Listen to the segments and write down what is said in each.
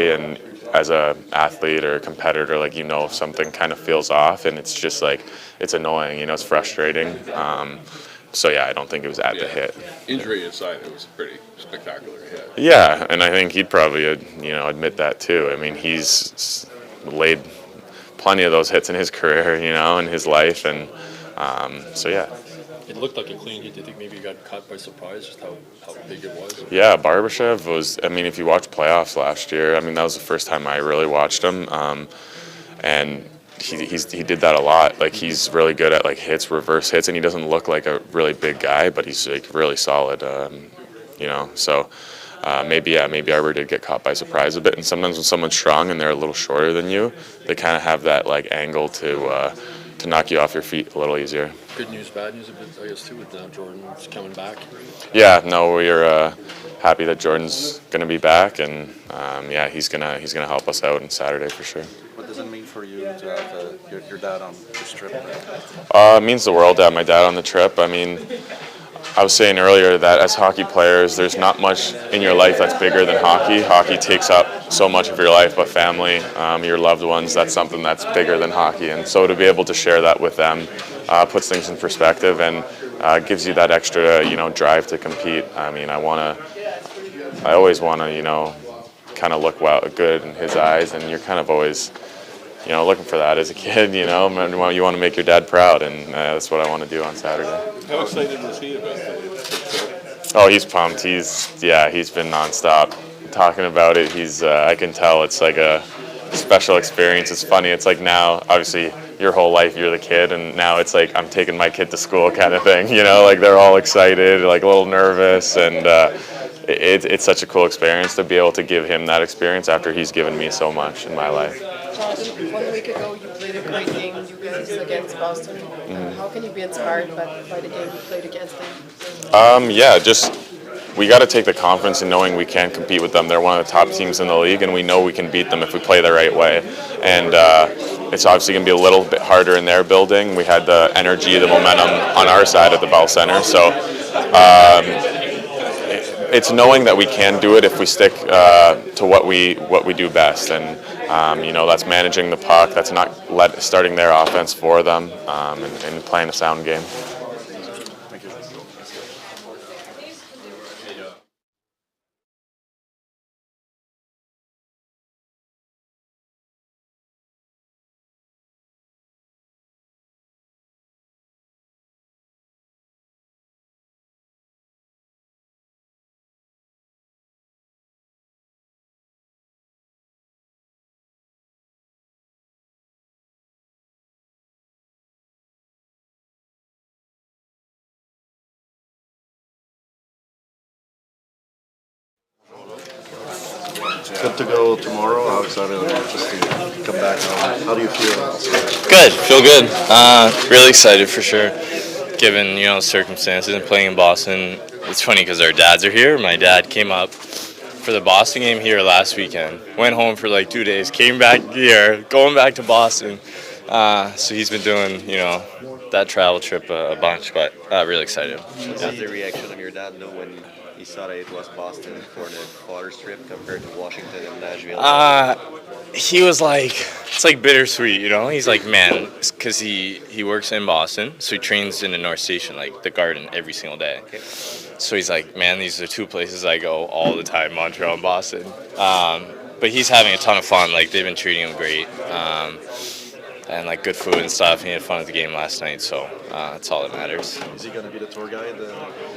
play, and as a athlete or a competitor, like, if something kind of feels off, and it's just like, it's annoying, it's frustrating. So yeah, I don't think it was at the hit. Injury aside, it was a pretty spectacular hit. Yeah, and I think he'd probably admit that too. I mean, he's laid plenty of those hits in his career, in his life, and so yeah. It looked like a clean hit. Do you think maybe you got caught by surprise, just how big it was? Yeah, Barbashev was, I mean, if you watch playoffs last year, I mean, that was the first time I really watched him. And he did that a lot. Like, he's really good at, like, hits, reverse hits, and he doesn't look like a really big guy, but he's, like, really solid, So maybe Arbor did get caught by surprise a bit. And sometimes when someone's strong and they're a little shorter than you, they kind of have that, like, angle to knock you off your feet a little easier. Good news, bad news a bit, I guess, too, with Jordan's coming back. Yeah, no, we're happy that Jordan's going to be back, and he's gonna help us out on Saturday for sure. What does it mean for you to have your dad on this trip? It means the world to have my dad on the trip. I mean, I was saying earlier that as hockey players, there's not much in your life that's bigger than hockey. Hockey takes up so much of your life, but family, your loved ones, that's something that's bigger than hockey. And so to be able to share that with them puts things in perspective and gives you that extra, drive to compete. I mean, I always want to, kind of look good in his eyes, and you're kind of always, looking for that as a kid, you want to make your dad proud, and that's what I want to do on Saturday. How excited was he about that? Oh, he's pumped. He's been nonstop talking about it. I can tell it's like a special experience. It's funny. It's like now, obviously, your whole life you're the kid, and now it's like I'm taking my kid to school kind of thing. Like they're all excited, like a little nervous, and it's such a cool experience to be able to give him that experience after he's given me so much in my life. Jonathan, 1 week ago you played a great game, you guys, against Boston. How can you be inspired by the game you played against them? We got to take the confidence in knowing we can compete with them. They're one of the top teams in the league, and we know we can beat them if we play the right way. And it's obviously going to be a little bit harder in their building. We had the energy, the momentum on our side at the Bell Center. So it's knowing that we can do it if we stick to what we do best. And that's managing the puck. That's not starting their offense for them, and playing a sound game. Good to go tomorrow. How excited are you just to come back home? How do you feel? Good, feel good. Really excited for sure. Given circumstances and playing in Boston, it's funny because our dads are here. My dad came up for the Boston game here last weekend. Went home for like 2 days. Came back here, going back to Boston. So he's been doing that travel trip a bunch, but really excited. What was the reaction of your dad when he saw that it was Boston for the father's trip compared to Washington and Nashville? He was like, it's like bittersweet, He's like, man, because he works in Boston, so he trains in the North Station, like the Garden, every single day. Okay. So he's like, man, these are two places I go all the time, Montreal and Boston. But he's having a ton of fun. Like, they've been treating him great. And like good food and stuff. He had fun at the game last night, so that's all that matters. Is he going to be the tour guide?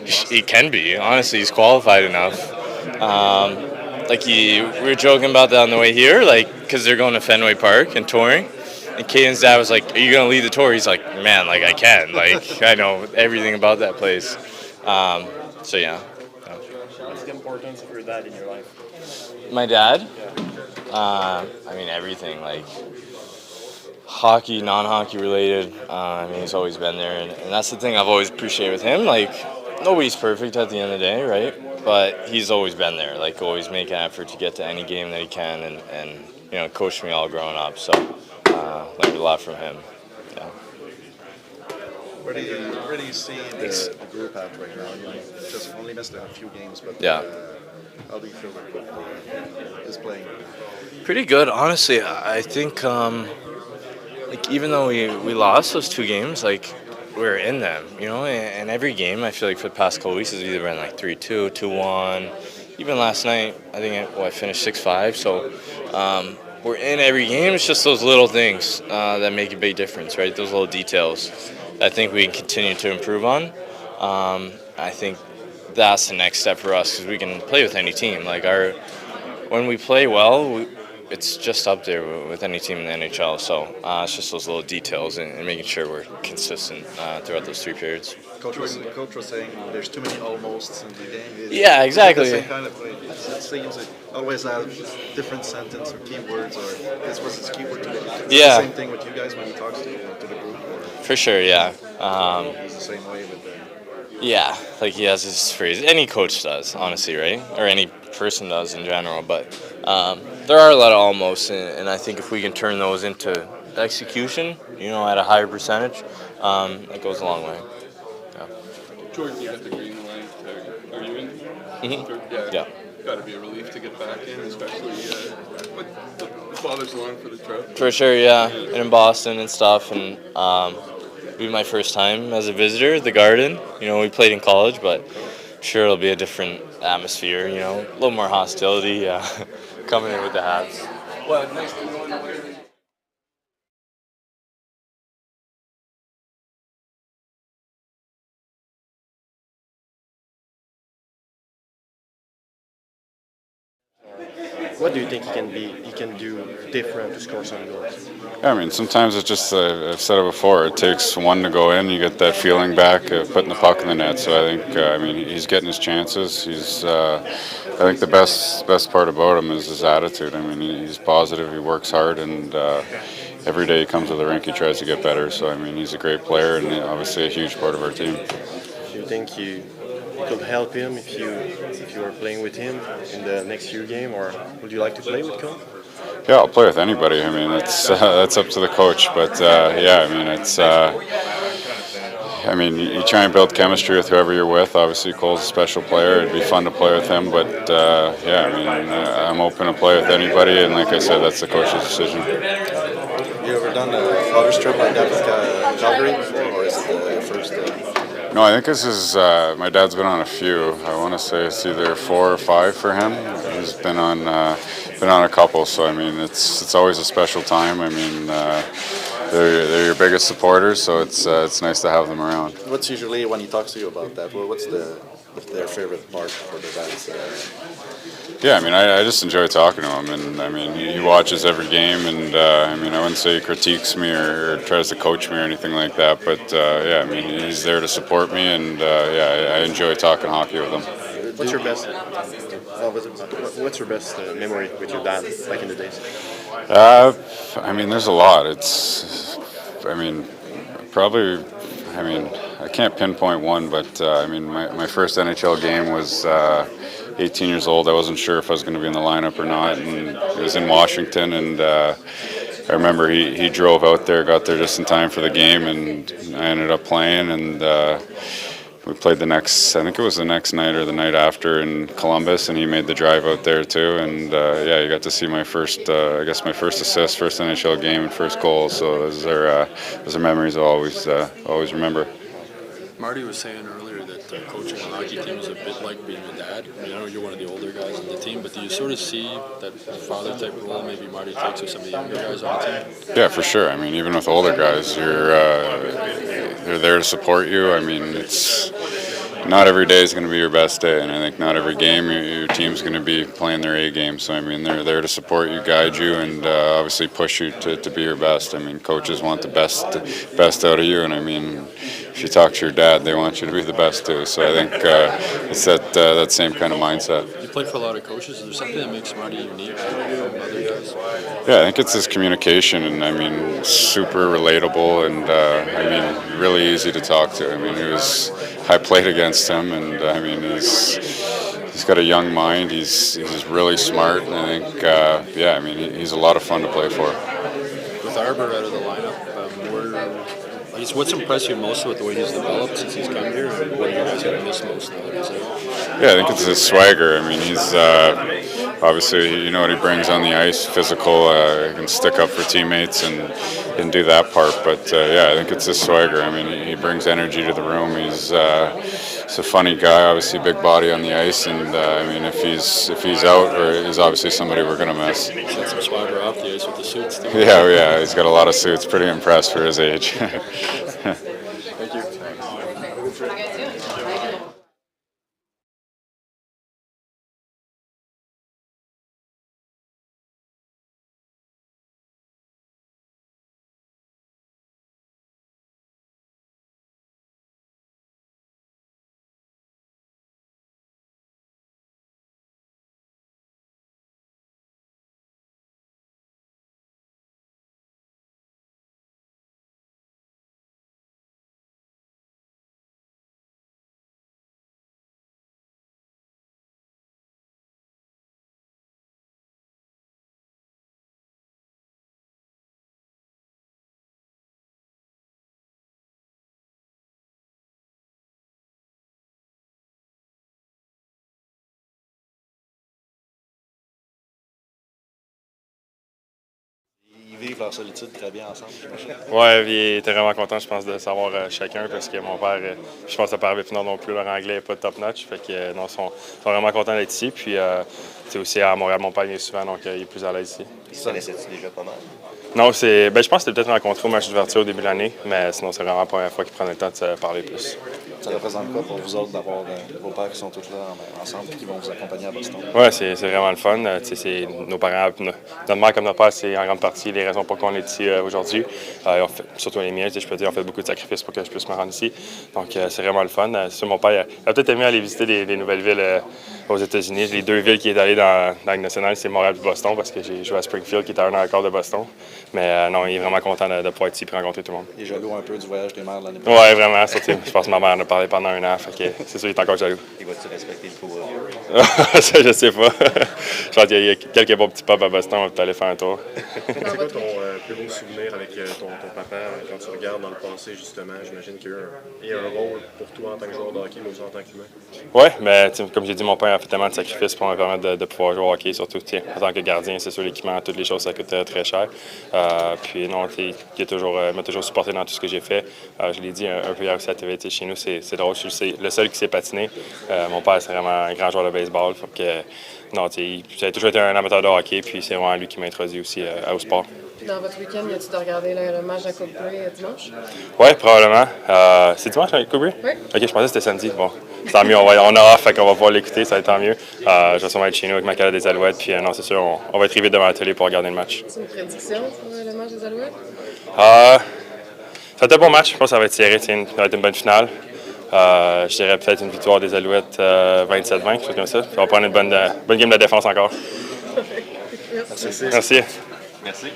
He can be. Honestly, he's qualified enough. We were joking about that on the way here, because they're going to Fenway Park and touring. And Caden's dad was like, "Are you going to lead the tour?" He's like, "Man, I can. I know everything about that place." So yeah. What's the importance of your dad in your life? My dad? Yeah. Everything. Hockey, non-hockey related. He's always been there, and that's the thing I've always appreciated with him. Nobody's perfect at the end of the day, right? But he's always been there. Always make an effort to get to any game that he can, and coached me all growing up. So learned a lot from him. Yeah. Where do you see the group at right now? You just only missed a few games, but Yeah. How do you feel that Coach is playing? Pretty good, honestly. I think like even though we lost those 2 games, like we're in them, you know. And every game, I feel like for the past couple weeks has either been like 3-2, 2-1. Even last night, I think I finished 6-5. So we're in every game. It's just those little things that make a big difference, right? Those little details that I think we can continue to improve on. I think that's the next step for us because we can play with any team. Like when we play well, it's just up there with any team in the NHL. So it's just those little details and making sure we're consistent throughout those 3 periods. Coach was saying there's too many almosts in the game. Yeah, exactly. Is it the same kind of play? It seems like always have different sentence or keywords, or this was his keyword today. Yeah. The same thing with you guys when he talks to the group. Or For sure, yeah. he's the same way with the. Yeah, like he has his phrase. Any coach does, honestly, right? Or any person does in general. But there are a lot of almost, and I think if we can turn those into execution, you know, at a higher percentage, it goes a long way. Yeah. Jordan, you got the green light. Are you in? Mm-hmm. Yeah. Got to be a relief to get back in, especially what father's along for the trip. For sure, yeah. And in Boston and stuff, and it'll be my first time as a visitor at the Garden. You know, we played in college, but sure it'll be a different atmosphere. You know, a little more hostility. Coming in with the Habs. Well, nice to know. What do you think he can do different to score some goals? Yeah, I mean, sometimes it's just, I've said it before, it takes one to go in, you get that feeling back of putting the puck in the net. So I think, I mean, he's getting his chances. I think the best part about him is his attitude. I mean, he's positive, he works hard, and every day he comes to the rink, he tries to get better. So, I mean, he's a great player and obviously a huge part of our team. Do you think you could help him if you were playing with him in the next few games, or would you like to play with Cole? Yeah, I'll play with anybody. I mean, that's up to the coach. But yeah, I mean, it's. I mean, you try and build chemistry with whoever you're with. Obviously, Cole's a special player. It'd be fun to play with him. But yeah, I mean, I'm open to play with anybody. And like I said, that's the coach's decision. You ever done a father's trip like that with Calgary before, or is it your first? No, I think this is. My dad's been on a few. I want to say it's either 4 or 5 for him. He's been on a couple. So I mean, it's always a special time. I mean, they're your biggest supporters, so it's nice to have them around. What's usually when he talks to you about that? Well, what's their favorite part for the dance? Yeah, I mean, I just enjoy talking to him, and I mean, he watches every game, and I mean, I wouldn't say he critiques me or tries to coach me or anything like that, but yeah, I mean, he's there to support me, and yeah, I enjoy talking hockey with him. What's your best? What's your best memory with your dad back in the days? I mean, there's a lot. I mean, probably. I mean, I can't pinpoint one, but I mean, my first NHL game was 18 years old. I wasn't sure if I was going to be in the lineup or not, and it was in Washington. And I remember he drove out there, got there just in time for the game, and I ended up playing. And we played the next, I think it was the next night or the night after in Columbus, and he made the drive out there too. And yeah, you got to see my first, I guess my first assist, first NHL game, and first goal. So those are memories I'll always remember. Marty was saying earlier that coaching a hockey team is a bit like being a dad. I mean, I know you're one of the older guys on the team, but do you sort of see that father-type role maybe Marty takes with some of the younger guys on the team? Yeah, for sure. I mean, even with older guys, they're there to support you. I mean, it's not every day is going to be your best day, and I think not every game your team's going to be playing their A game. So I mean, they're there to support you, guide you, and obviously push you to be your best. I mean, coaches want the best out of you, and I mean, if you talk to your dad, they want you to be the best too. So I think it's that same kind of mindset. You played for a lot of coaches. Is there something that makes Marty unique from other guys? Yeah, I think it's his communication, and I mean, super relatable, and I mean, really easy to talk to. I mean, I played against him, and I mean, he's got a young mind. He's really smart, and I think yeah, I mean, he's a lot of fun to play for. With Arbor out of the lineup, what's impressed you most with the way he's developed since he's come here, and what are you guys going to miss most now that he's out? Yeah, I think it's his swagger. I mean, he's obviously, you know what he brings on the ice, physical, he can stick up for teammates and do that part. But yeah, I think it's his swagger. I mean, he brings energy to the room. He's a funny guy, obviously big body on the ice, and I mean, if he's out, or he's obviously somebody we're gonna miss. He's got some swagger off the ice with the suits too. Yeah, he's got a lot of suits. Pretty impressed for his age. Thank you. Ils vivent leur solitude très bien ensemble, j'imagine. Ouais, puis il était vraiment content, je pense, de savoir chacun, parce que mon père, je pense que par Pinard non plus, leur anglais n'est pas top notch. Fait que non, ils sont vraiment contents d'être ici. Puis c'est aussi à Montréal, mon père vient souvent, donc il est plus à l'aise ici. Ils se connaissaient-tu déjà pas mal? Non, je pense que c'était peut-être rencontré au match d'ouverture au début de l'année, mais sinon, c'est vraiment la première fois qu'ils prennent le temps de se parler plus. Ça représente quoi pour vous autres d'avoir vos pères qui sont tous là ensemble et qui vont vous accompagner à Boston? Oui, c'est vraiment le fun. C'est nos parents, notre mère comme notre père, c'est en grande partie les raisons pour lesquelles on est ici aujourd'hui. Surtout les miens, je peux dire, on fait beaucoup de sacrifices pour que je puisse me rendre ici. Donc, c'est vraiment le fun. C'est sûr, mon père a peut-être aimé aller visiter des nouvelles villes aux États-Unis. Les deux villes qui est allé dans la Ligue nationale, c'est Montréal et Boston, parce que j'ai joué à Springfield, qui est à 1 heure et quart de Boston. Mais non, il est vraiment content de pouvoir être ici et rencontrer tout le monde. Il est jaloux un peu du voyage des mères de l'année prochaine. Oui, vraiment. Surtout, je pense que ma mère en a parlé pendant 1 an. Fait que c'est sûr qu'il est encore jaloux. Il va-tu respecter le couvre-feu? Ça, je sais pas. Je pense qu'il y a quelques bons petits pubs à Boston, on va peut-être aller faire un tour. C'est quoi ton plus beau souvenir avec ton papa quand tu regardes dans le passé, justement? J'imagine qu'il y a un rôle pour toi en tant que joueur de hockey, mais aussi en tant qu'humain. Oui, mais comme j'ai dit, mon père a fait tellement de sacrifices pour me permettre de pouvoir jouer au hockey, surtout en tant que gardien. C'est sûr, l'équipement, toutes les choses, ça coûte très cher. Puis non, il m'a toujours supporté dans tout ce que j'ai fait. Je l'ai dit un peu hier aussi à la TV, chez nous, c'est drôle. Je suis le seul qui s'est patiné. Mon père, c'est vraiment un grand joueur de baseball. Fait que, non, ça a toujours été un amateur de hockey, puis c'est vraiment lui qui m'a introduit aussi au sport. Dans votre week-end, y a-tu de regarder le match à Coupe Grey dimanche? Oui, probablement. C'est dimanche avec Coupe Grey? Oui. OK, je pensais que c'était samedi. Bon, tant mieux, on a off, fait qu'on va pouvoir l'écouter, ça va être tant mieux. Je vais sûrement être chez nous avec ma calade des Alouettes, puis non, c'est sûr, on va être arrivé devant la télé pour regarder le match. C'est une prédiction pour le match des Alouettes? Ça va être un bon match, je pense que ça va être serré, ça va être une bonne finale. Je dirais peut-être une victoire des Alouettes 27-20, quelque chose comme ça. Puis on va prendre une bonne game de défense encore. Merci. Merci. Merci.